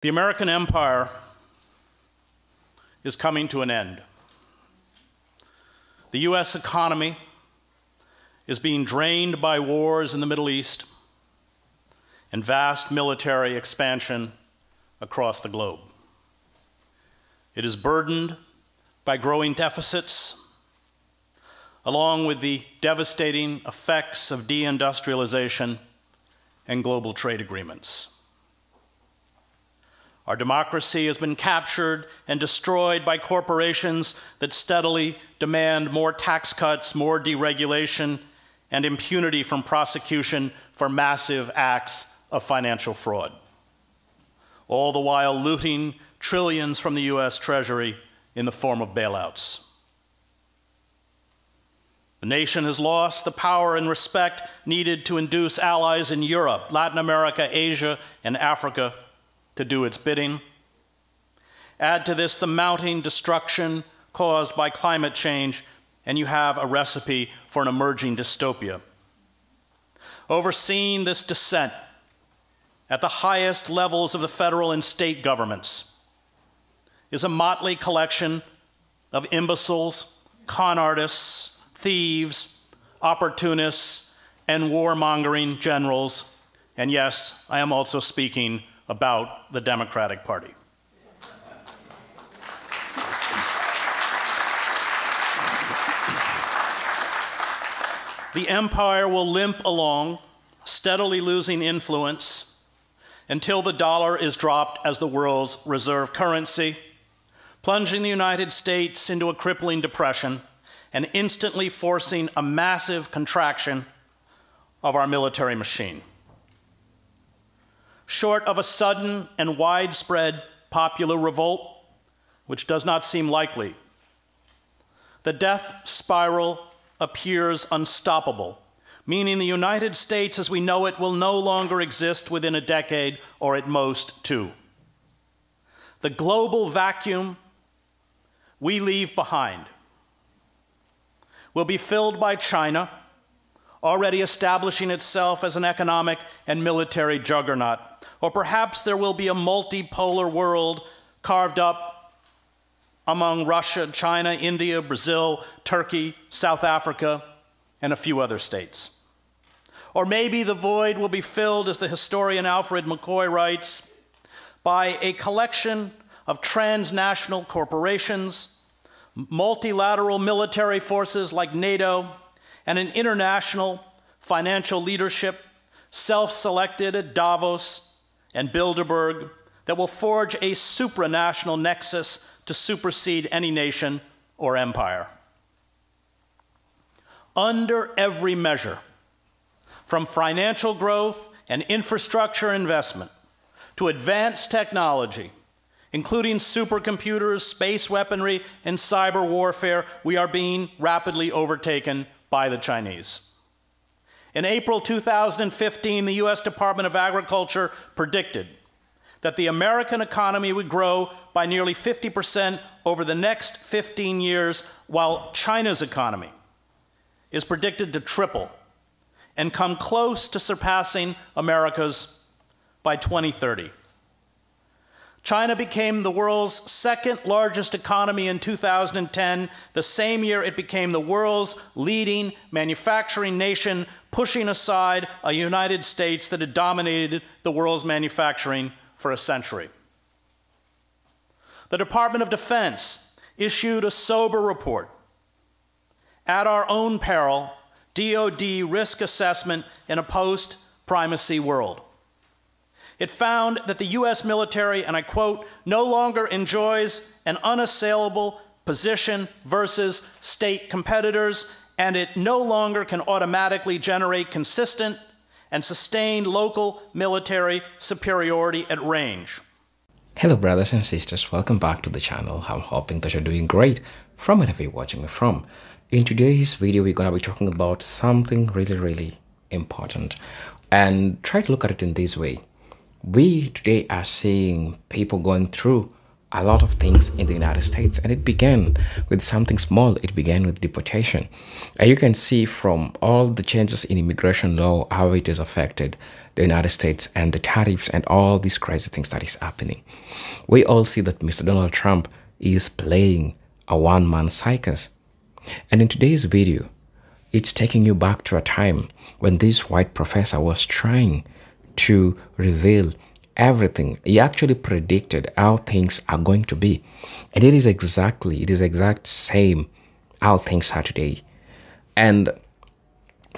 The American empire is coming to an end. The US economy is being drained by wars in the Middle East and vast military expansion across the globe. It is burdened by growing deficits, along with the devastating effects of deindustrialization and global trade agreements. Our democracy has been captured and destroyed by corporations that steadily demand more tax cuts, more deregulation, and impunity from prosecution for massive acts of financial fraud, all the while looting trillions from the US Treasury in the form of bailouts. The nation has lost the power and respect needed to induce allies in Europe, Latin America, Asia, and Africa to do its bidding. Add to this the mounting destruction caused by climate change, and you have a recipe for an emerging dystopia. Overseeing this descent at the highest levels of the federal and state governments is a motley collection of imbeciles, con artists, thieves, opportunists, and warmongering generals. And yes, I am also speaking about the Democratic Party. The empire will limp along, steadily losing influence until the dollar is dropped as the world's reserve currency, plunging the United States into a crippling depression and instantly forcing a massive contraction of our military machine. Short of a sudden and widespread popular revolt, which does not seem likely, the death spiral appears unstoppable, meaning the United States as we know it will no longer exist within a decade, or at most two. The global vacuum we leave behind will be filled by China, already establishing itself as an economic and military juggernaut. Or perhaps there will be a multipolar world carved up among Russia, China, India, Brazil, Turkey, South Africa, and a few other states. Or maybe the void will be filled, as the historian Alfred McCoy writes, by a collection of transnational corporations, multilateral military forces like NATO, and an international financial leadership self-selected at Davos and Bilderberg that will forge a supranational nexus to supersede any nation or empire. Under every measure, from financial growth and infrastructure investment to advanced technology, including supercomputers, space weaponry, and cyber warfare, we are being rapidly overtaken by the Chinese. In April 2015, the US Department of Agriculture predicted that the American economy would grow by nearly 50% over the next 15 years, while China's economy is predicted to triple and come close to surpassing America's by 2030. China became the world's second largest economy in 2010, the same year it became the world's leading manufacturing nation, pushing aside a United States that had dominated the world's manufacturing for a century. The Department of Defense issued a sober report. At our own peril, DoD risk assessment in a post-primacy world. It found that the US military, and I quote, no longer enjoys an unassailable position versus state competitors, and it no longer can automatically generate consistent and sustained local military superiority at range. Hello brothers and sisters, welcome back to the channel. I'm hoping that you're doing great from wherever you're watching me from. In today's video, we're going to be talking about something really important, and try to look at it in this way. We today are seeing people going through a lot of things in the United States, and it began with something small. It began with deportation. And you can see from all the changes in immigration law how it has affected the United States and the tariffs and all these crazy things that is happening. We all see that Mr. Donald Trump is playing a one-man circus. And in today's video, it's taking you back to a time when this white professor was trying to reveal everything. He actually predicted how things are going to be. And it is exact same how things are today. And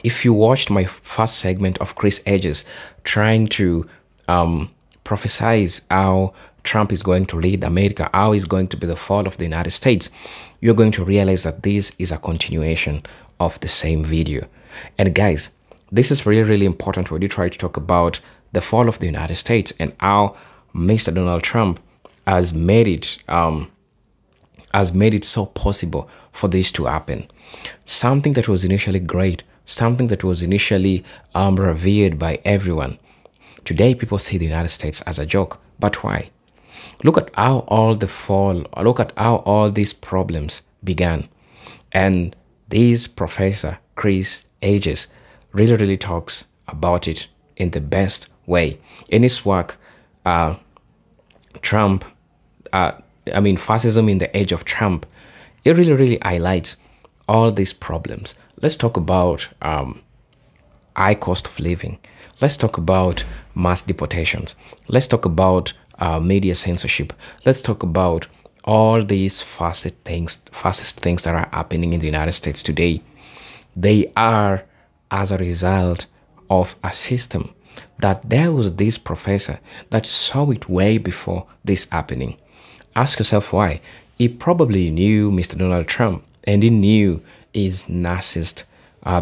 if you watched my first segment of Chris Edges trying to prophesize how Trump is going to lead America, how is going to be the fall of the United States, you're going to realize that this is a continuation of the same video. And guys, this is really important when you try to talk about the fall of the United States and how Mr. Donald Trump has made it so possible for this to happen. Something that was initially great, something that was initially revered by everyone. Today, people see the United States as a joke. But why? Look at how look at how all these problems began. And this professor, Chris Edges, really talks about it in the best way. In his work, Fascism in the Age of Trump, it really highlights all these problems. Let's talk about high cost of living. Let's talk about mass deportations. Let's talk about media censorship. Let's talk about all these fascist things that are happening in the United States today. They are as a result of a system that there was this professor that saw it way before this happening. Ask yourself why. He probably knew Mr. Donald Trump and he knew his narcissist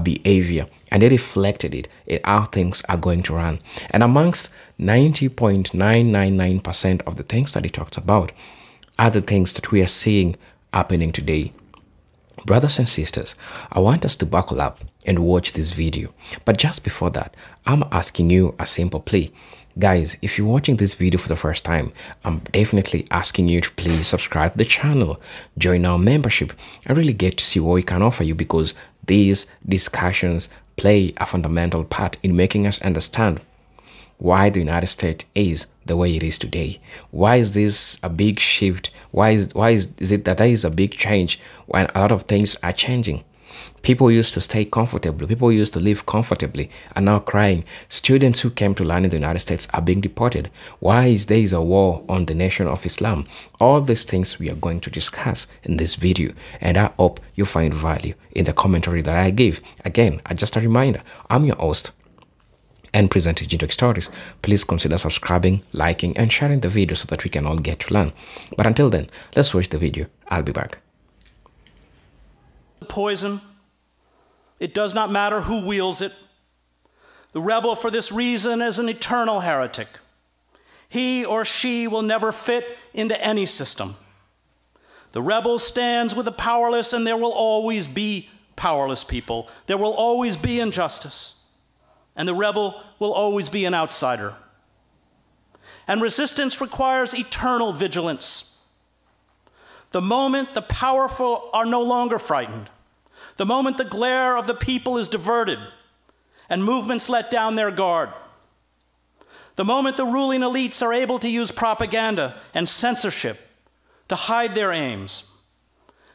behavior, and they reflected it in how things are going to run. And amongst 90.999% of the things that he talked about are the things that we are seeing happening today. Brothers and sisters, I want us to buckle up and watch this video. But just before that, I'm asking you a simple plea. Guys, if you're watching this video for the first time, I'm definitely asking you to please subscribe to the channel, join our membership, and really get to see what we can offer you, because these discussions play a fundamental part in making us understand why the United States is the way it is today. Why is this a big shift? Why is it that there is a big change when a lot of things are changing? People used to stay comfortably. People used to live comfortably and now crying. Students who came to learn in the United States are being deported. Why is there a war on the nation of Islam? All these things we are going to discuss in this video, and I hope you find value in the commentary that I give. Again, just a reminder, I'm your host and presenter Jintok Stories. Please consider subscribing, liking, and sharing the video so that we can all get to learn. But until then, let's watch the video. I'll be back. Poison. It does not matter who wields it. The rebel, for this reason, is an eternal heretic. He or she will never fit into any system. The rebel stands with the powerless, and there will always be powerless people. There will always be injustice, and the rebel will always be an outsider. And resistance requires eternal vigilance. The moment the powerful are no longer frightened, the moment the glare of the people is diverted and movements let down their guard, the moment the ruling elites are able to use propaganda and censorship to hide their aims,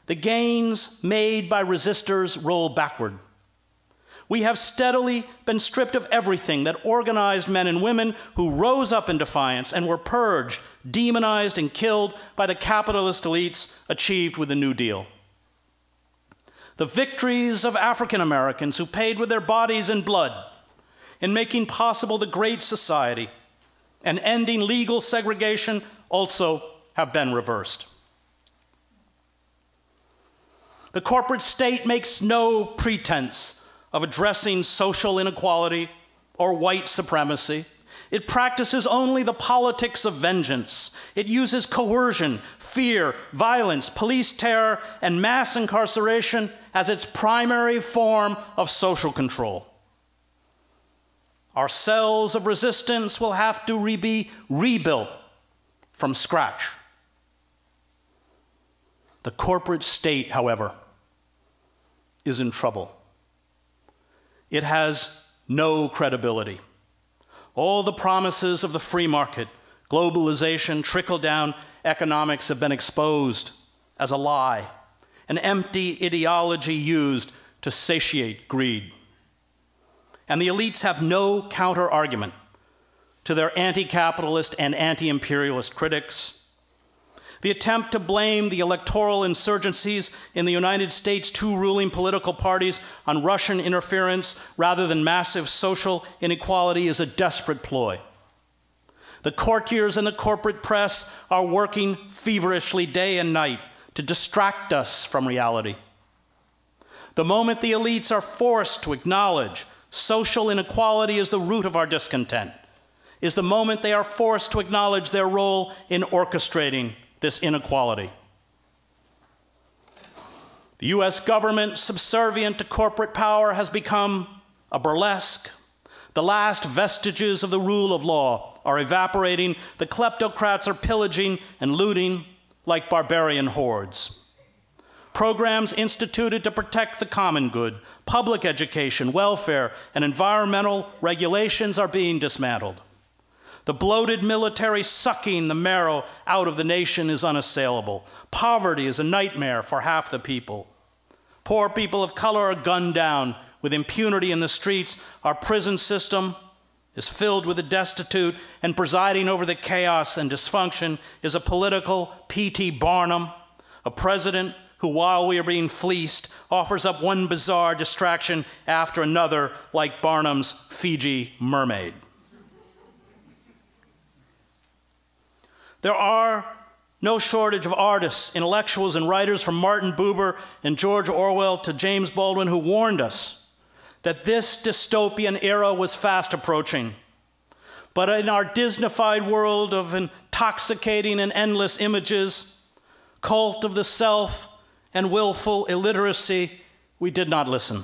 the gains made by resistors roll backward. We have steadily been stripped of everything that organized men and women who rose up in defiance and were purged, demonized, and killed by the capitalist elites achieved with the New Deal. The victories of African Americans who paid with their bodies and blood in making possible the Great Society and ending legal segregation also have been reversed. The corporate state makes no pretense of addressing social inequality or white supremacy. It practices only the politics of vengeance. It uses coercion, fear, violence, police terror, and mass incarceration as its primary form of social control. Our cells of resistance will have to be rebuilt from scratch. The corporate state, however, is in trouble. It has no credibility. All the promises of the free market, globalization, trickle-down economics have been exposed as a lie, an empty ideology used to satiate greed. And the elites have no counter-argument to their anti-capitalist and anti-imperialist critics. The attempt to blame the electoral insurgencies in the United States' two ruling political parties on Russian interference rather than massive social inequality is a desperate ploy. The courtiers and the corporate press are working feverishly day and night to distract us from reality. The moment the elites are forced to acknowledge social inequality is the root of our discontent, is the moment they are forced to acknowledge their role in orchestrating this inequality. The US government, subservient to corporate power, has become a burlesque. The last vestiges of the rule of law are evaporating. The kleptocrats are pillaging and looting like barbarian hordes. Programs instituted to protect the common good, public education, welfare, and environmental regulations are being dismantled. The bloated military sucking the marrow out of the nation is unassailable. Poverty is a nightmare for half the people. Poor people of color are gunned down with impunity in the streets. Our prison system is filled with the destitute, and presiding over the chaos and dysfunction is a political P.T. Barnum, a president who, while we are being fleeced, offers up one bizarre distraction after another, like Barnum's Fiji mermaid. There are no shortage of artists, intellectuals, and writers from Martin Buber and George Orwell to James Baldwin who warned us that this dystopian era was fast approaching. But in our Disneyfied world of intoxicating and endless images, cult of the self, and willful illiteracy, we did not listen.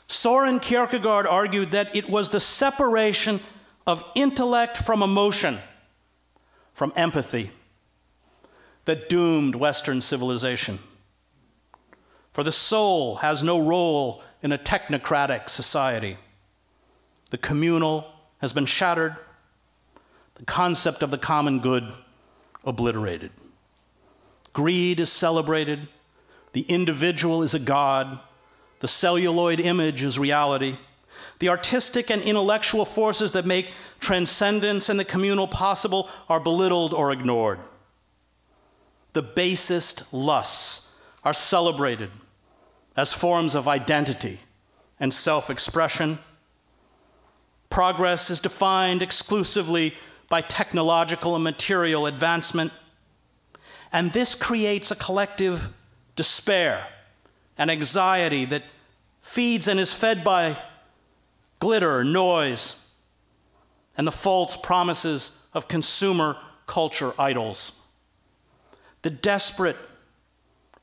Soren Kierkegaard argued that it was the separation of intellect from emotion, from empathy, that doomed Western civilization. For the soul has no role in a technocratic society. The communal has been shattered, the concept of the common good obliterated. Greed is celebrated, the individual is a god, the celluloid image is reality. The artistic and intellectual forces that make transcendence and the communal possible are belittled or ignored. The basest lusts are celebrated as forms of identity and self-expression. Progress is defined exclusively by technological and material advancement, and this creates a collective despair and anxiety that feeds and is fed by glitter, noise, and the false promises of consumer culture idols. The desperate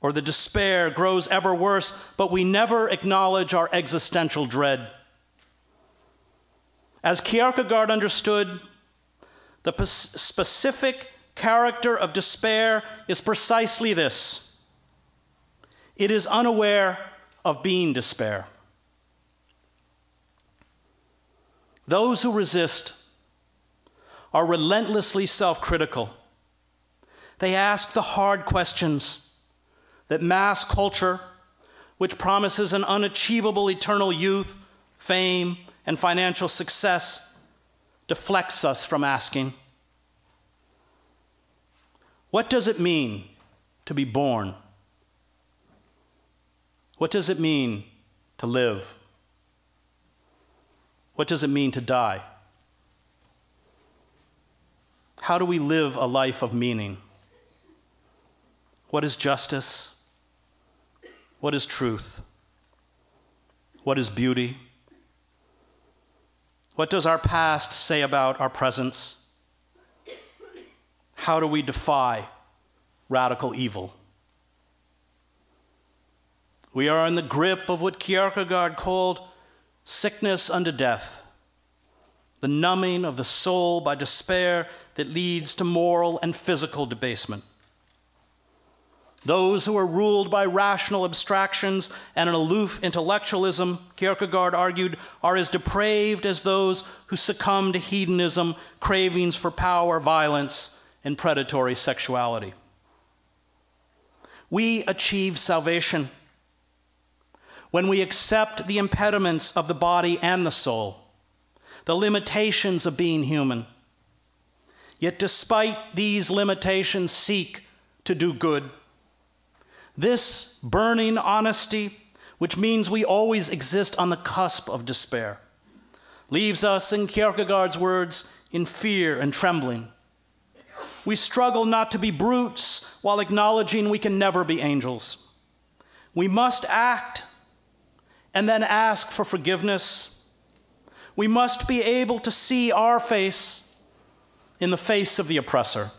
or the despair grows ever worse, but we never acknowledge our existential dread. As Kierkegaard understood, the specific character of despair is precisely this: it is unaware of being despair. Those who resist are relentlessly self-critical. They ask the hard questions that mass culture, which promises an unachievable eternal youth, fame, and financial success, deflects us from asking. What does it mean to be born? What does it mean to live? What does it mean to die? How do we live a life of meaning? What is justice? What is truth? What is beauty? What does our past say about our presence? How do we defy radical evil? We are in the grip of what Kierkegaard called sickness unto death, the numbing of the soul by despair that leads to moral and physical debasement. Those who are ruled by rational abstractions and an aloof intellectualism, Kierkegaard argued, are as depraved as those who succumb to hedonism, cravings for power, violence, and predatory sexuality. We achieve salvation when we accept the impediments of the body and the soul, the limitations of being human. Yet despite these limitations, seek to do good. This burning honesty, which means we always exist on the cusp of despair, leaves us, in Kierkegaard's words, in fear and trembling. We struggle not to be brutes while acknowledging we can never be angels. We must act and then ask for forgiveness. We must be able to see our face in the face of the oppressor.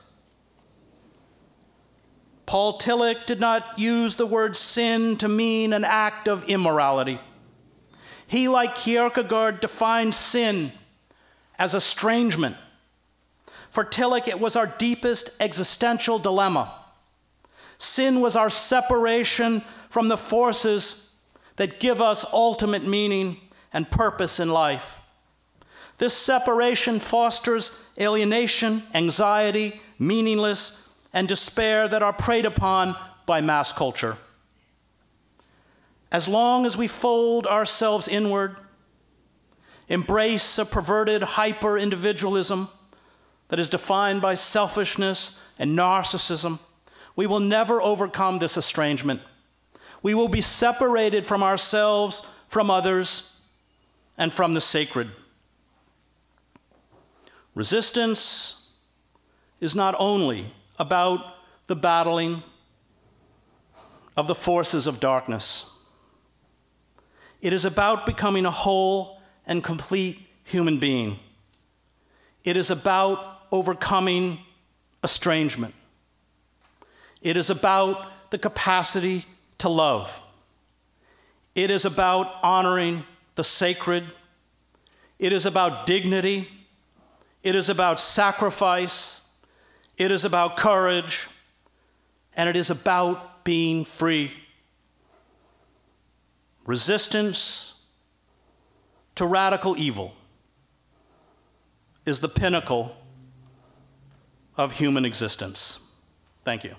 Paul Tillich did not use the word sin to mean an act of immorality. He, like Kierkegaard, defined sin as estrangement. For Tillich, it was our deepest existential dilemma. Sin was our separation from the forces that give us ultimate meaning and purpose in life. This separation fosters alienation, anxiety, meaningless, and despair that are preyed upon by mass culture. As long as we fold ourselves inward, embrace a perverted hyper-individualism that is defined by selfishness and narcissism, we will never overcome this estrangement. We will be separated from ourselves, from others, and from the sacred. Resistance is not only about the battling of the forces of darkness. It is about becoming a whole and complete human being. It is about overcoming estrangement. It is about the capacity to love. It is about honoring the sacred. It is about dignity. It is about sacrifice. It is about courage, and it is about being free. Resistance to radical evil is the pinnacle of human existence. Thank you.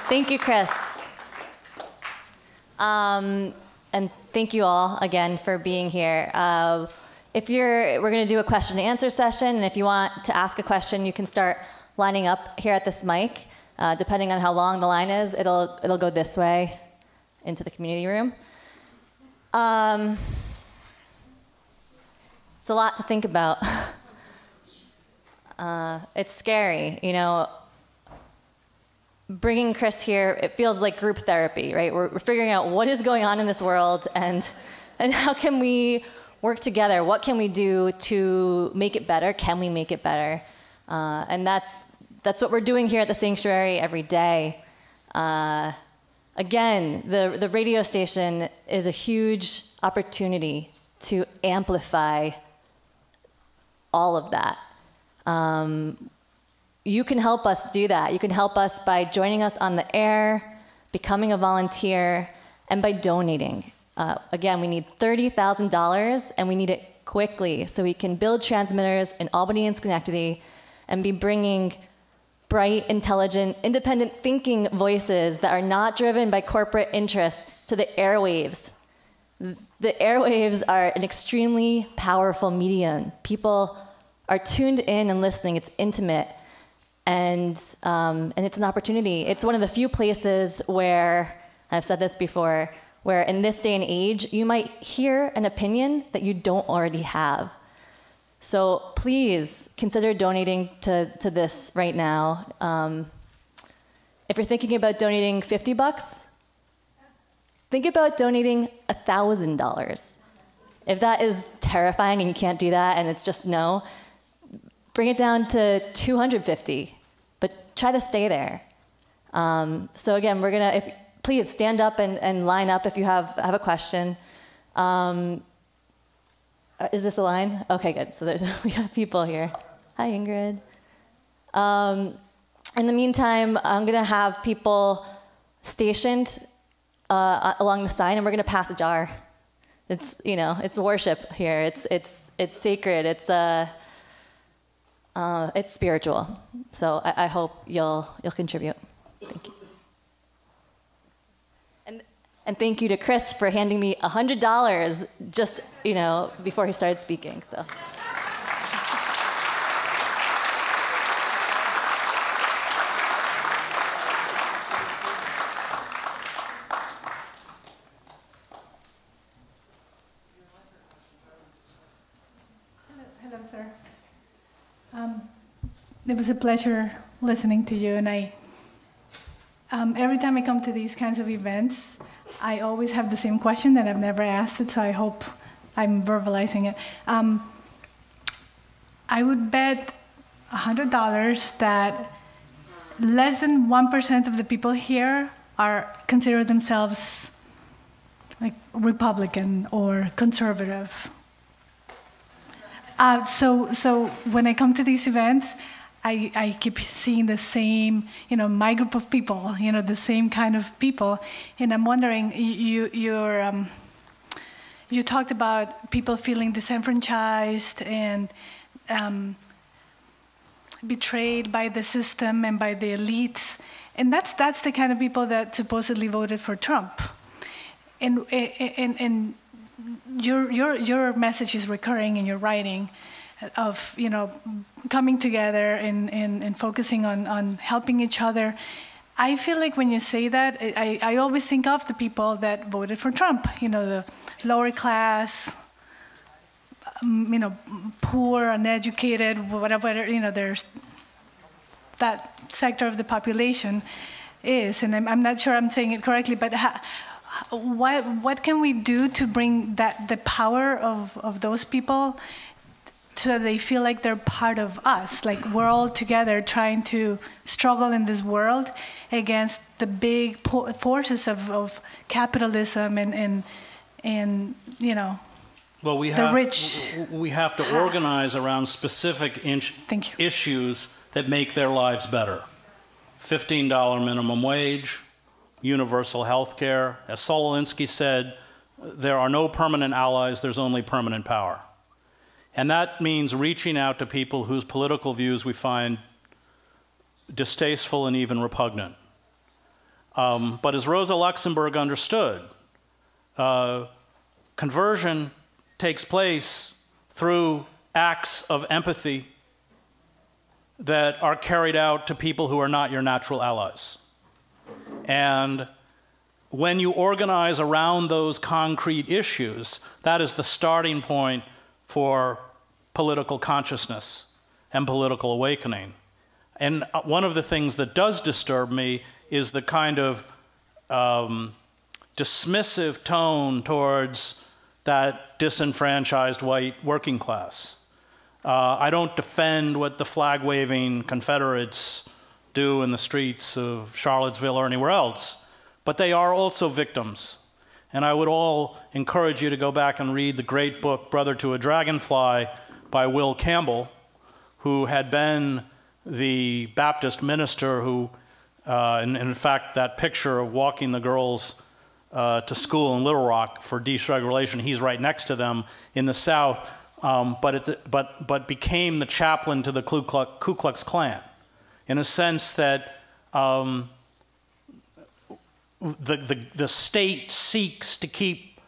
Thank you, Chris. And thank you all again for being here. We're going to do a question and answer session, and if you want to ask a question, you can start lining up here at this mic. Depending on how long the line is, it'll go this way into the community room. It's a lot to think about. It's scary, you know. Bringing Chris here, it feels like group therapy, right? We're figuring out what is going on in this world and how can we work together? What can we do to make it better? Can we make it better? And that's what we're doing here at the sanctuary every day. Again, the radio station is a huge opportunity to amplify all of that. You can help us do that. You can help us by joining us on the air, becoming a volunteer, and by donating. Again, we need $30,000, and we need it quickly so we can build transmitters in Albany and Schenectady and be bringing bright, intelligent, independent thinking voices that are not driven by corporate interests to the airwaves. The airwaves are an extremely powerful medium. People are tuned in and listening. It's intimate. And it's an opportunity. It's one of the few places where, I've said this before, where in this day and age, you might hear an opinion that you don't already have. So please consider donating to this right now. If you're thinking about donating $50, think about donating $1,000. If that is terrifying and you can't do that and it's just no, bring it down to $250, but try to stay there. So again, we're gonna, please stand up and line up if you have a question. Is this a line? Okay, good. So we got people here. Hi, Ingrid. In the meantime, I'm gonna have people stationed along the side, and we're gonna pass a jar. It's, you know, it's worship here. It's sacred. It's spiritual. So I hope you'll contribute. Thank you. And thank you to Chris for handing me $100 just, you know, before he started speaking. So. Hello, sir. It was a pleasure listening to you, and every time I come to these kinds of events, I always have the same question, and I've never asked it, so I hope I'm verbalizing it. I would bet $100 that less than 1% of the people here consider themselves like Republican or conservative. So when I come to these events, I keep seeing the same, you know, my group of people, you know, the same kind of people, and I'm wondering, you talked about people feeling disenfranchised and betrayed by the system and by the elites, and that's the kind of people that supposedly voted for Trump, and your message is recurring in your writing, of, you know, coming together and focusing on helping each other. I feel like when you say that, I always think of the people that voted for Trump, you know, the lower class, you know, poor, uneducated, whatever, you know, there's that sector of the population is, and I'm not sure I'm saying it correctly, but what can we do to bring the power of those people so that they feel like they're part of us, like we're all together trying to struggle in this world against the big forces of capitalism and you know, well, we have to organize around specific issues that make their lives better. $15 minimum wage, universal health care. As Saul Alinsky said, there are no permanent allies, there's only permanent power. And that means reaching out to people whose political views we find distasteful and even repugnant. But as Rosa Luxemburg understood, conversion takes place through acts of empathy that are carried out to people who are not your natural allies. And when you organize around those concrete issues, that is the starting point for political consciousness and political awakening. And one of the things that does disturb me is the kind of dismissive tone towards that disenfranchised white working class. I don't defend what the flag-waving Confederates do in the streets of Charlottesville or anywhere else, but they are also victims. And I would all encourage you to go back and read the great book, Brother to a Dragonfly, by Will Campbell, who had been the Baptist minister who, in fact, that picture of walking the girls to school in Little Rock for desegregation, he's right next to them in the South, but became the chaplain to the Ku Klux Klan, in a sense that the state seeks to keep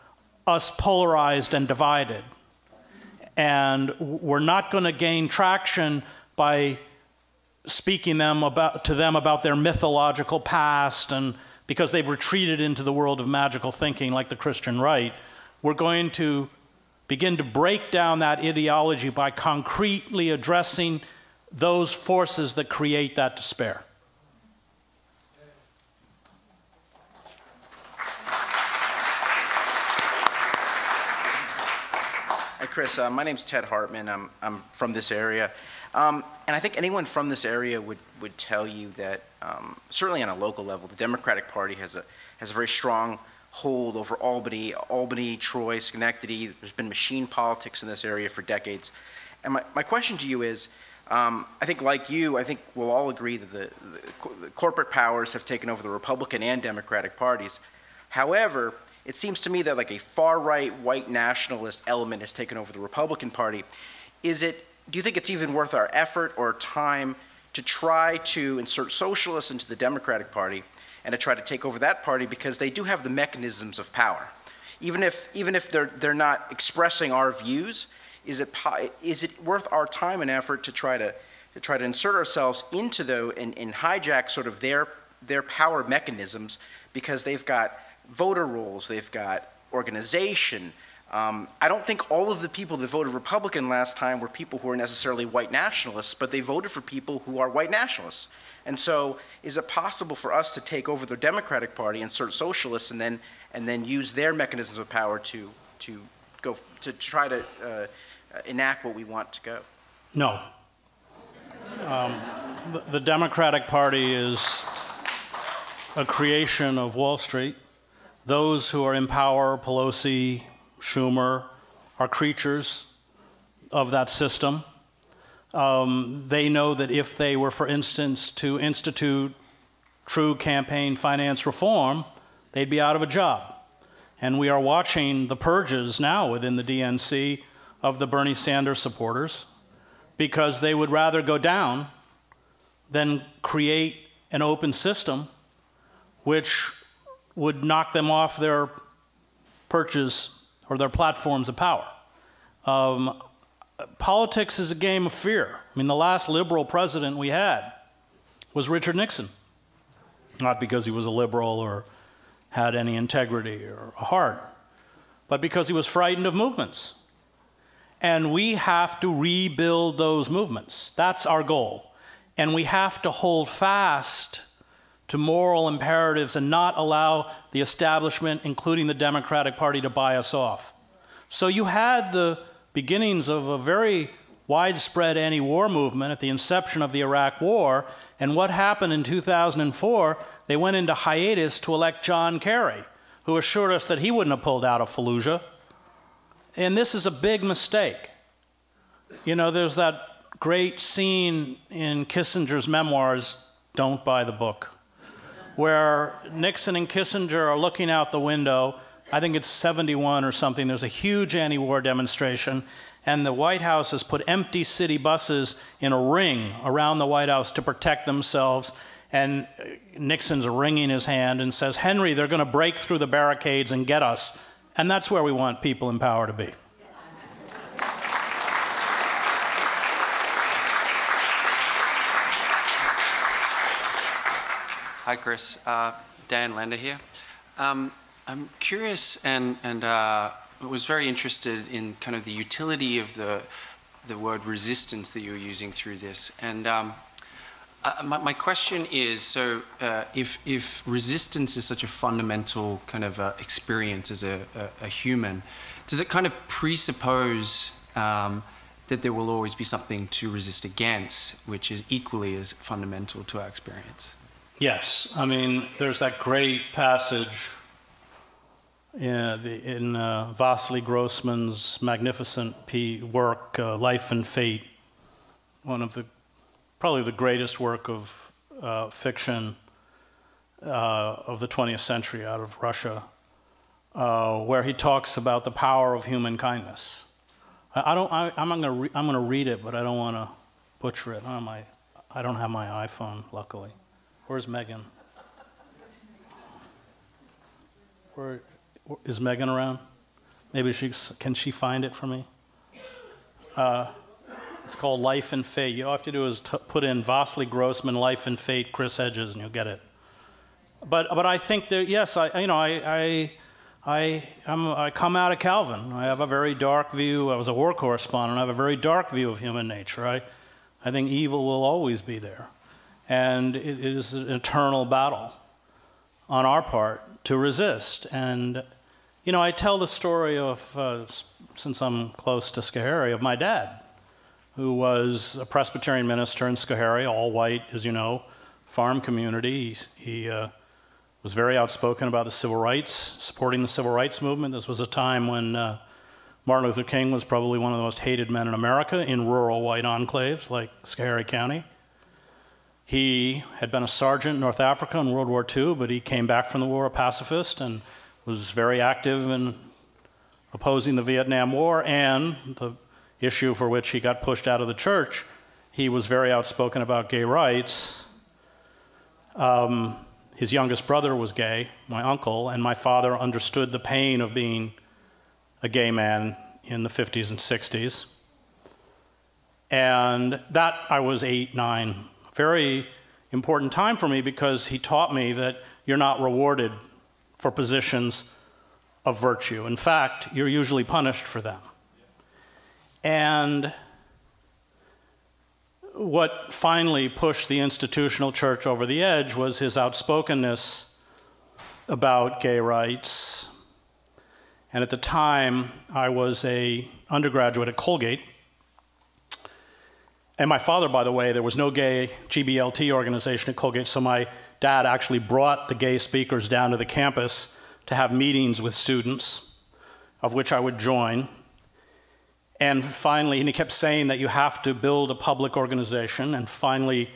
us polarized and divided. And we're not going to gain traction by speaking to them about their mythological past and because they've retreated into the world of magical thinking like the Christian right. We're going to begin to break down that ideology by concretely addressing those forces that create that despair. Hi, Chris. My name's Ted Hartman. I'm from this area. And I think anyone from this area would tell you that, certainly on a local level, the Democratic Party has a very strong hold over Albany, Troy, Schenectady. There's been machine politics in this area for decades. And my question to you is, I think like you, I think we'll all agree that the corporate powers have taken over the Republican and Democratic parties. However, it seems to me that like a far-right white nationalist element has taken over the Republican Party. Do you think it's even worth our effort or time to try to insert socialists into the Democratic Party and to try to take over that party, because they do have the mechanisms of power? Even if they're not expressing our views, is it worth our time and effort to try to insert ourselves into and hijack sort of their power mechanisms, because they've got voter rolls, they've got organization. I don't think all of the people that voted Republican last time were people who are necessarily white nationalists, but they voted for people who are white nationalists. And so is it possible for us to take over the Democratic Party, insert socialists, and then use their mechanisms of power to try to enact what we want to go? No. The Democratic Party is a creation of Wall Street. Those who are in power, Pelosi, Schumer, are creatures of that system. They know that if they were, for instance, to institute true campaign finance reform, they'd be out of a job. And we are watching the purges now within the DNC of the Bernie Sanders supporters, because they would rather go down than create an open system which would knock them off their perches or their platforms of power. Politics is a game of fear. I mean, the last liberal president we had was Richard Nixon. Not because he was a liberal or had any integrity or a heart, but because he was frightened of movements. And we have to rebuild those movements. That's our goal. And we have to hold fast to moral imperatives and not allow the establishment, including the Democratic Party, to buy us off. So you had the beginnings of a very widespread anti-war movement at the inception of the Iraq War, and what happened in 2004, they went into hiatus to elect John Kerry, who assured us that he wouldn't have pulled out of Fallujah. And this is a big mistake. You know, there's that great scene in Kissinger's memoirs, Don't Buy the Book, where Nixon and Kissinger are looking out the window. I think it's 71 or something. There's a huge anti-war demonstration, and the White House has put empty city buses in a ring around the White House to protect themselves. And Nixon's wringing his hand and says, "Henry, they're going to break through the barricades and get us." And that's where we want people in power to be. Hi, Chris. Dan Lander here. I'm curious and was very interested in kind of the utility of the word resistance that you're using through this. And my question is, so if resistance is such a fundamental kind of experience as a human, does it kind of presuppose that there will always be something to resist against, which is equally as fundamental to our experience? Yes. I mean, there's that great passage in Vasily Grossman's magnificent work, Life and Fate, one of probably the greatest work of fiction of the 20th century out of Russia, where he talks about the power of human kindness. I'm going to read it, but I don't want to butcher it. I don't have my iPhone, luckily. Where's Megan? Is Megan around? Maybe can she find it for me? It's called Life and Fate. All you have to do is put in Vasily Grossman, Life and Fate, Chris Hedges, and you'll get it. But I think that, yes, I come out of Calvin. I have a very dark view. I was a war correspondent. I have a very dark view of human nature. I think evil will always be there. And it is an eternal battle on our part to resist. And, I tell the story of, since I'm close to Schoharie, of my dad, who was a Presbyterian minister in Schoharie, all white, as you know, farm community. He was very outspoken about the civil rights, supporting the civil rights movement. This was a time when Martin Luther King was probably one of the most hated men in America in rural white enclaves like Schoharie County. He had been a sergeant in North Africa in World War II, but he came back from the war a pacifist and was very active in opposing the Vietnam War and the issue for which he got pushed out of the church. He was very outspoken about gay rights. His youngest brother was gay, my uncle, and my father understood the pain of being a gay man in the 50s and 60s. And that, I was 8, 9, very important time for me because he taught me that you're not rewarded for positions of virtue. In fact, you're usually punished for them. And what finally pushed the institutional church over the edge was his outspokenness about gay rights. And at the time, I was an undergraduate at Colgate. And my father, by the way, there was no gay GBLT organization at Colgate, so my dad actually brought the gay speakers down to the campus to have meetings with students, of which I would join. And finally, and he kept saying that you have to build a public organization, and finally,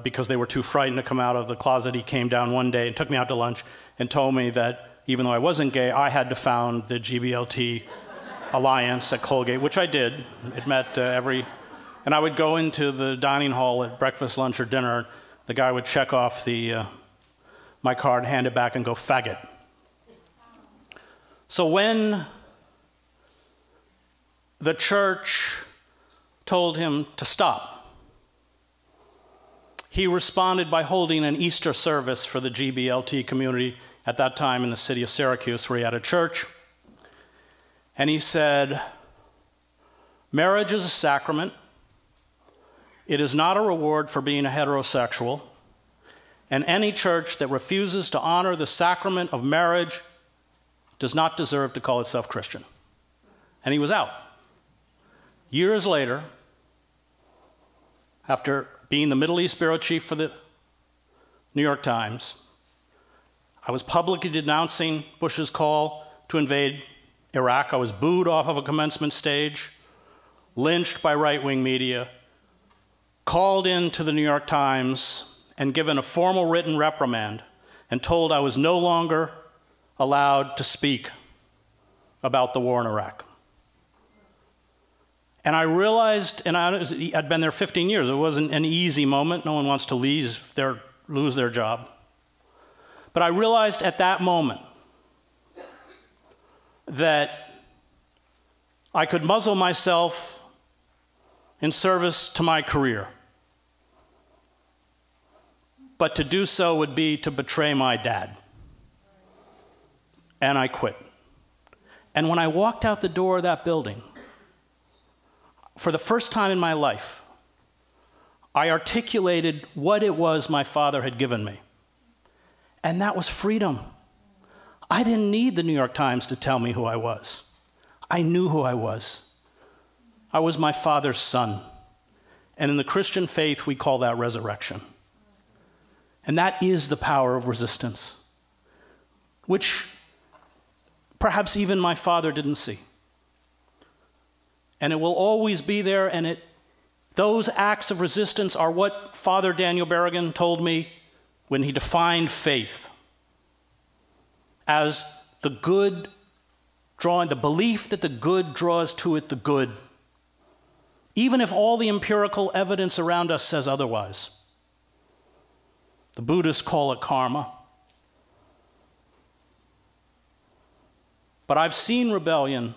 because they were too frightened to come out of the closet, he came down one day and took me out to lunch and told me that even though I wasn't gay, I had to found the GBLT Alliance at Colgate, which I did. It met and I would go into the dining hall at breakfast, lunch, or dinner. The guy would check off my card, hand it back, and go, "Faggot." So when the church told him to stop, he responded by holding an Easter service for the GBLT community at that time in the city of Syracuse, where he had a church. And he said, "Marriage is a sacrament. It is not a reward for being a heterosexual. And any church that refuses to honor the sacrament of marriage does not deserve to call itself Christian." And he was out. Years later, after being the Middle East bureau chief for the New York Times, I was publicly denouncing Bush's call to invade Iraq. I was booed off of a commencement stage, lynched by right-wing media, called into the New York Times and given a formal written reprimand and told I was no longer allowed to speak about the war in Iraq. And I realized, and I'd been there 15 years, it wasn't an easy moment. No one wants to lose their job. But I realized at that moment that I could muzzle myself in service to my career. But to do so would be to betray my dad. And I quit. And when I walked out the door of that building, for the first time in my life, I articulated what it was my father had given me. And that was freedom. I didn't need the New York Times to tell me who I was. I knew who I was. I was my father's son. And in the Christian faith, we call that resurrection. And that is the power of resistance, which perhaps even my father didn't see. And it will always be there, and those acts of resistance are what Father Daniel Berrigan told me when he defined faith as the good drawing, the belief that the good draws to it the good, even if all the empirical evidence around us says otherwise. The Buddhists call it karma. But I've seen rebellion,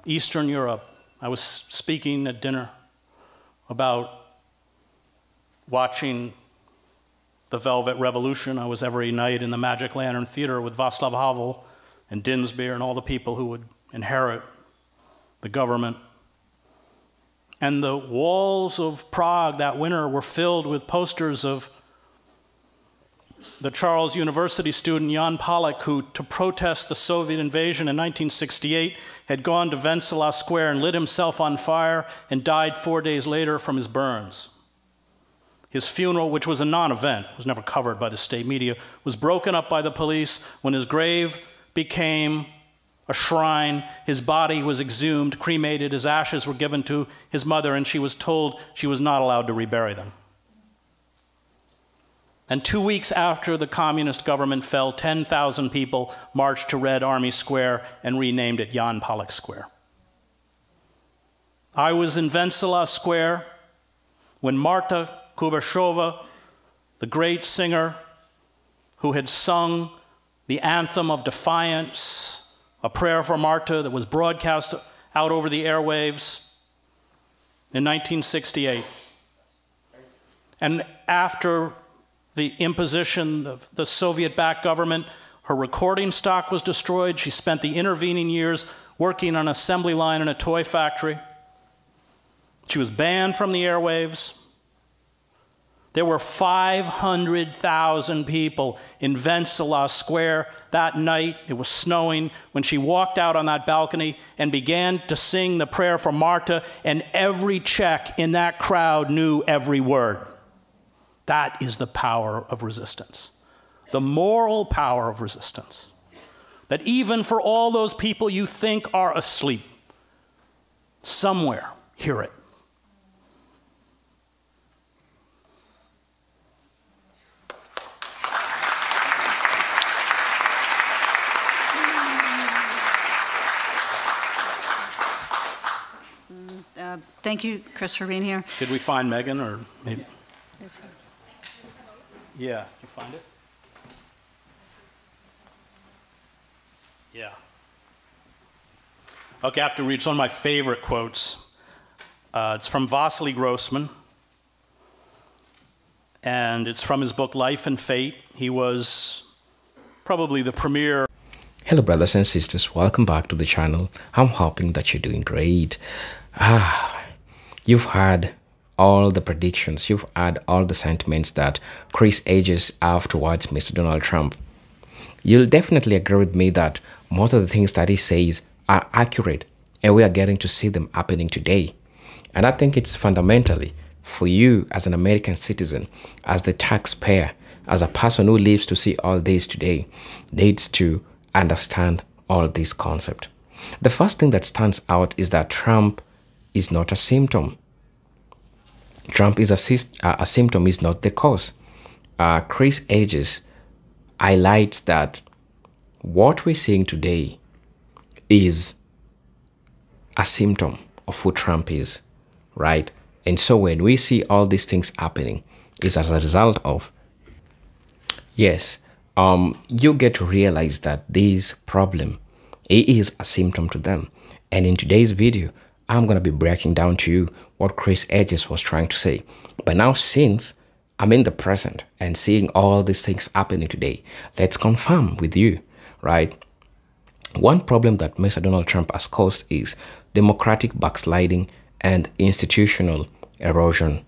Eastern Europe. I was speaking at dinner about watching the Velvet Revolution. I was every night in the Magic Lantern Theater with Václav Havel and Dinsbeer and all the people who would inherit the government. And the walls of Prague that winter were filled with posters of the Charles University student Jan Palach, who, to protest the Soviet invasion in 1968, had gone to Wenceslas Square and lit himself on fire and died 4 days later from his burns. His funeral, which was a non-event, was never covered by the state media, was broken up by the police when his grave became a shrine. His body was exhumed, cremated, his ashes were given to his mother, and she was told she was not allowed to rebury them. And 2 weeks after the communist government fell, 10,000 people marched to Red Army Square and renamed it Jan Palach Square. I was in Wenceslas Square when Marta Kubashova, the great singer who had sung the anthem of defiance, a prayer for Marta that was broadcast out over the airwaves in 1968. And after the imposition of the Soviet-backed government, her recording stock was destroyed. She spent the intervening years working on an assembly line in a toy factory. She was banned from the airwaves. There were 500,000 people in Wenceslas Square that night. It was snowing when she walked out on that balcony and began to sing the prayer for Marta, and every Czech in that crowd knew every word. That is the power of resistance, the moral power of resistance. That even for all those people you think are asleep, somewhere, hear it. Thank you, Chris, for being here. Did we find Megan, or maybe? Yeah, did you find it? Yeah. Okay, I have to read. It's one of my favorite quotes. It's from Vasily Grossman, and it's from his book Life and Fate. He was probably the premier. Hello brothers and sisters, welcome back to the channel. I'm hoping that you're doing great. You've heard all the predictions, you've heard all the sentiments that Chris Hedges have towards Mr. Donald Trump. You'll definitely agree with me that most of the things that he says are accurate, and we are getting to see them happening today. And I think it's fundamentally for you as an American citizen, as the taxpayer, as a person who lives to see all this today, needs to understand all this concept. The first thing that stands out is that Trump is not a symptom. Trump is a symptom, is not the cause. Chris Hedges highlights that what we're seeing today is a symptom of who Trump is, right? And so when we see all these things happening, is as a result of, yes, you get to realize that this problem is a symptom to them. And in today's video, I'm going to be breaking down to you what Chris Hedges was trying to say. But now, since I'm in the present and seeing all these things happening today, let's confirm with you, right? One problem that Mr. Donald Trump has caused is democratic backsliding and institutional erosion.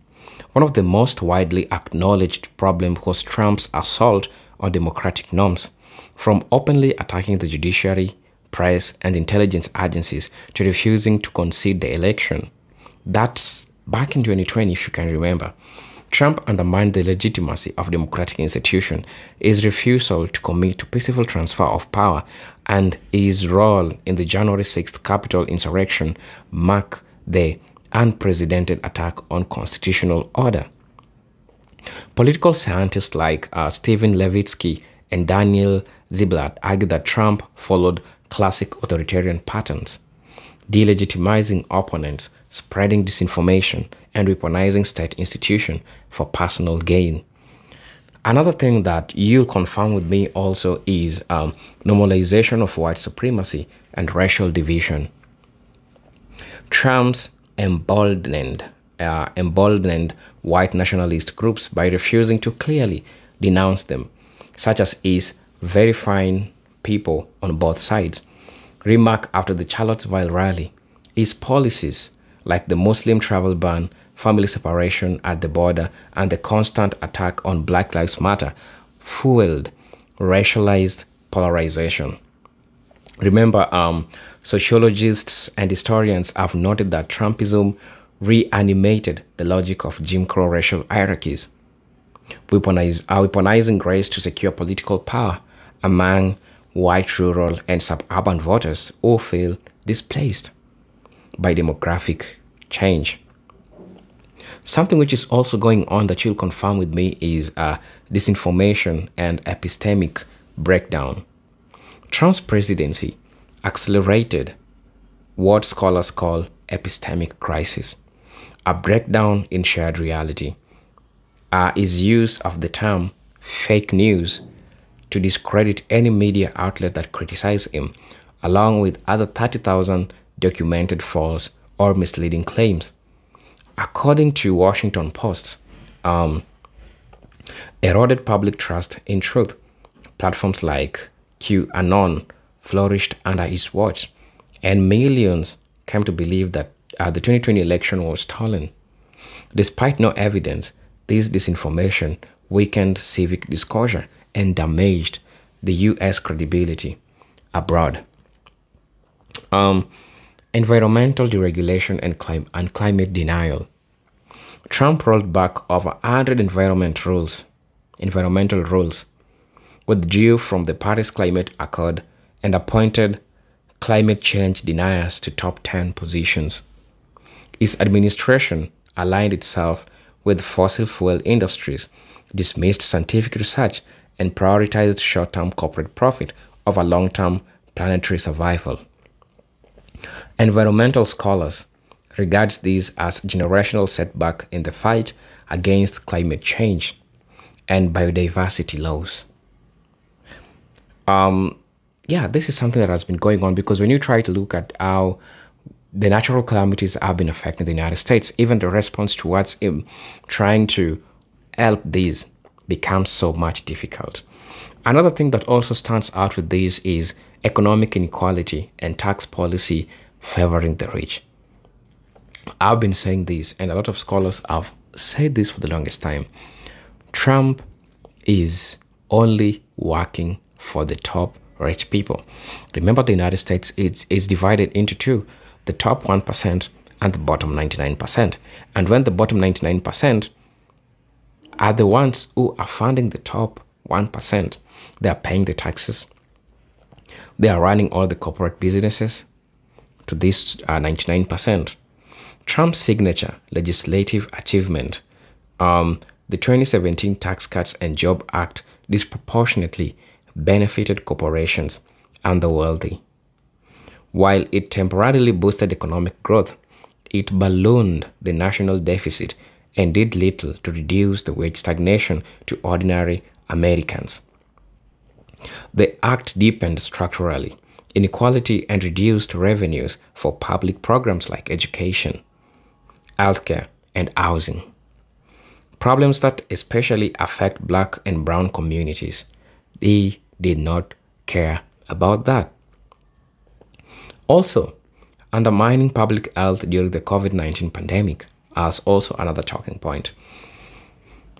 One of the most widely acknowledged problems was Trump's assault on democratic norms, from openly attacking the judiciary, press, and intelligence agencies to refusing to concede the election. That's back in 2020, if you can remember. Trump undermined the legitimacy of democratic institutions, his refusal to commit to peaceful transfer of power, and his role in the January 6th Capitol insurrection mark the unprecedented attack on constitutional order. Political scientists like Stephen Levitsky and Daniel Ziblatt argue that Trump followed classic authoritarian patterns, delegitimizing opponents, spreading disinformation, and weaponizing state institutions for personal gain. Another thing that you'll confirm with me also is normalization of white supremacy and racial division. Trump's emboldened white nationalist groups by refusing to clearly denounced them, such as his verifying people on both sides. Remark after the Charlottesville rally, his policies like the Muslim travel ban, family separation at the border, and the constant attack on Black Lives Matter fueled racialized polarization. Remember, sociologists and historians have noted that Trumpism reanimated the logic of Jim Crow racial hierarchies, weaponizing race to secure political power among white rural and suburban voters who feel displaced by demographic change. Something which is also going on that you'll confirm with me is disinformation and epistemic breakdown. Trump's presidency accelerated what scholars call epistemic crisis, a breakdown in shared reality. His use of the term fake news to discredit any media outlet that criticizes him, along with other 30,000 documented false or misleading claims. According to Washington Post, eroded public trust in truth. Platforms like QAnon flourished under his watch, and millions came to believe that the 2020 election was stolen. Despite no evidence, this disinformation weakened civic discourse and damaged the U.S. credibility abroad. Environmental deregulation and climate denial. Trump rolled back over 100 environmental rules, withdrew from the Paris Climate Accord, and appointed climate change deniers to top 10 positions. His administration aligned itself with fossil fuel industries, dismissed scientific research, and prioritized short-term corporate profit over long-term planetary survival. Environmental scholars regards these as generational setback in the fight against climate change and biodiversity loss. This is something that has been going on, because when you try to look at how the natural calamities have been affecting the United States, even the response towards trying to help these becomes so much difficult. Another thing that also stands out with this is economic inequality and tax policy favoring the rich. I've been saying this, and a lot of scholars have said this for the longest time. Trump is only working for the top rich people. Remember, the United States is divided into two, the top 1% and the bottom 99%. And when the bottom 99% are the ones who are funding the top 1%, they are paying the taxes, they are running all the corporate businesses to this 99%. Trump's signature legislative achievement, the 2017 Tax Cuts and Job Act, disproportionately benefited corporations and the wealthy. While it temporarily boosted economic growth, it ballooned the national deficit and did little to reduce the wage stagnation to ordinary Americans. The act deepened structurally inequality and reduced revenues for public programs like education, healthcare, and housing. Problems that especially affect Black and brown communities. They did not care about that. Also, undermining public health during the COVID-19 pandemic as also another talking point.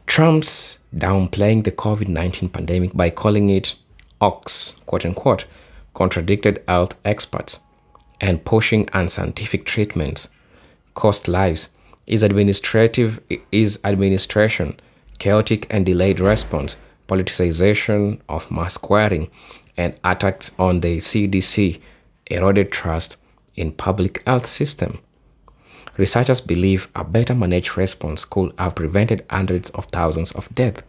Trump's downplaying the COVID-19 pandemic by calling it hoax, quote-unquote, contradicted health experts, and pushing unscientific treatments cost lives. His administration, chaotic and delayed response, politicization of mask wearing, and attacks on the CDC eroded trust in public health system. Researchers believe a better managed response could have prevented hundreds of thousands of deaths.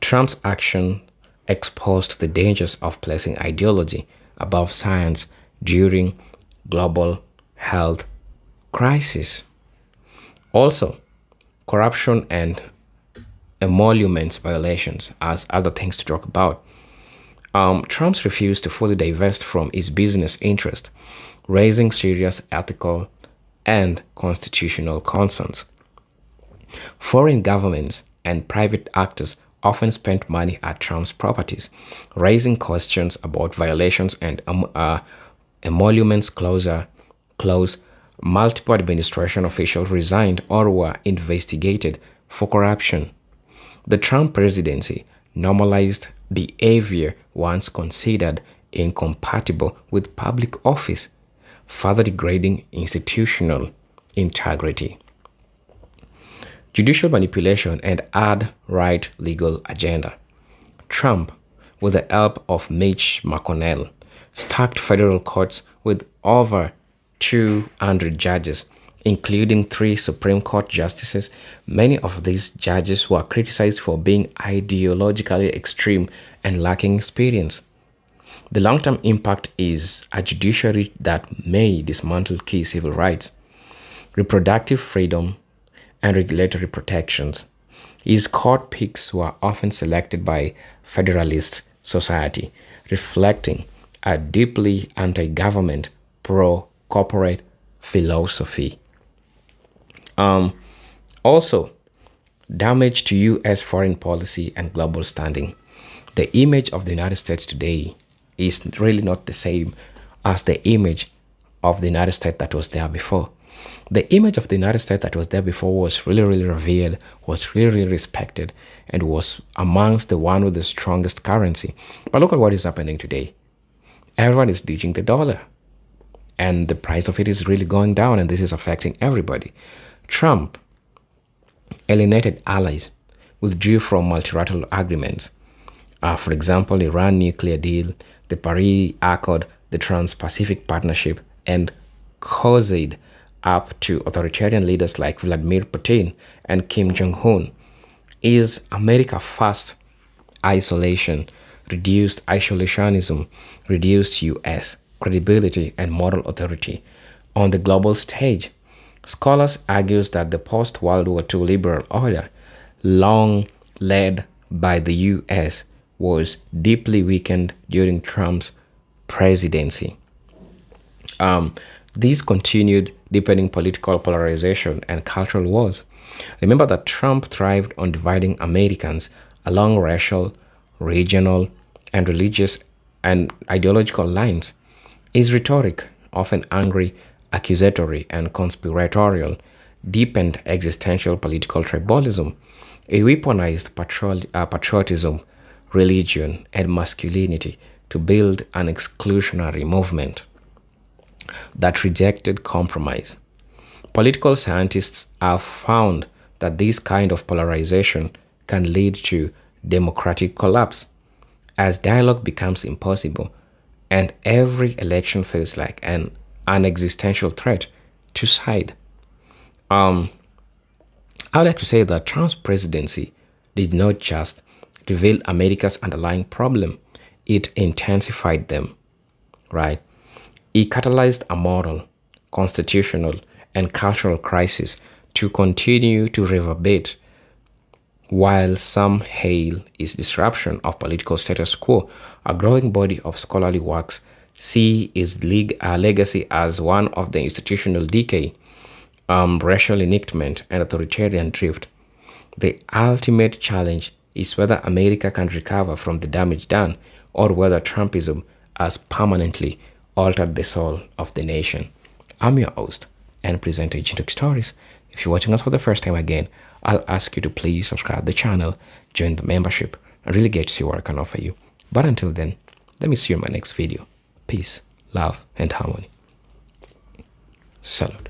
Trump's action exposed the dangers of placing ideology above science during global health crisis. Also, corruption and emoluments violations as other things to talk about. Trump's refused to fully divest from his business interest, raising serious ethical and constitutional concerns. Foreign governments and private actors often spent money at Trump's properties, raising questions about violations and emoluments clause. Multiple administration officials resigned or were investigated for corruption. The Trump presidency normalized behavior once considered incompatible with public office, further degrading institutional integrity. Judicial manipulation and hard-right legal agenda. Trump, with the help of Mitch McConnell, stacked federal courts with over 200 judges, including 3 Supreme Court justices. Many of these judges were criticized for being ideologically extreme and lacking experience. The long-term impact is a judiciary that may dismantle key civil rights, reproductive freedom, and regulatory protections. His court picks were often selected by Federalist Society, reflecting a deeply anti-government, pro-corporate philosophy. Also, damage to U.S. foreign policy and global standing. The image of the United States today is really not the same as the image of the United States that was there before. The image of the United States that was there before was really revered, was really respected, and was amongst the one with the strongest currency. But look at what is happening today. Everyone is ditching the dollar, and the price of it is really going down, and this is affecting everybody. Trump alienated allies, withdrew from multilateral agreements. For example, the Iran nuclear deal, the Paris Accord, the Trans-Pacific Partnership, and cozied up to authoritarian leaders like Vladimir Putin and Kim Jong-un. Is America first? Isolation, reduced isolationism, reduced U.S. credibility and moral authority on the global stage. Scholars argue that the post-World War II liberal order, long led by the U.S., was deeply weakened during Trump's presidency. These continued deepening political polarization and cultural wars. Remember that Trump thrived on dividing Americans along racial, regional, and religious and ideological lines. His rhetoric, often angry, accusatory, and conspiratorial, deepened existential political tribalism. He weaponized patriotism, religion, and masculinity to build an exclusionary movement that rejected compromise. Political scientists have found that this kind of polarization can lead to democratic collapse as dialogue becomes impossible and every election feels like an existential threat to side. I would like to say that Trump's presidency did not just reveal America's underlying problem, it intensified them, right? It catalyzed a moral, constitutional, and cultural crisis to continue to reverberate. While some hail its disruption of political status quo, a growing body of scholarly works see his legacy as one of the institutional decay, racial enactment, and authoritarian drift. The ultimate challenge is whether America can recover from the damage done or whether Trumpism has permanently altered the soul of the nation. I'm your host and presenter, Jintok Stories. If you're watching us for the first time again, I'll ask you to please subscribe to the channel, join the membership, and really get to see what I can offer you. But until then, let me see you in my next video. Peace, love, and harmony. Salute.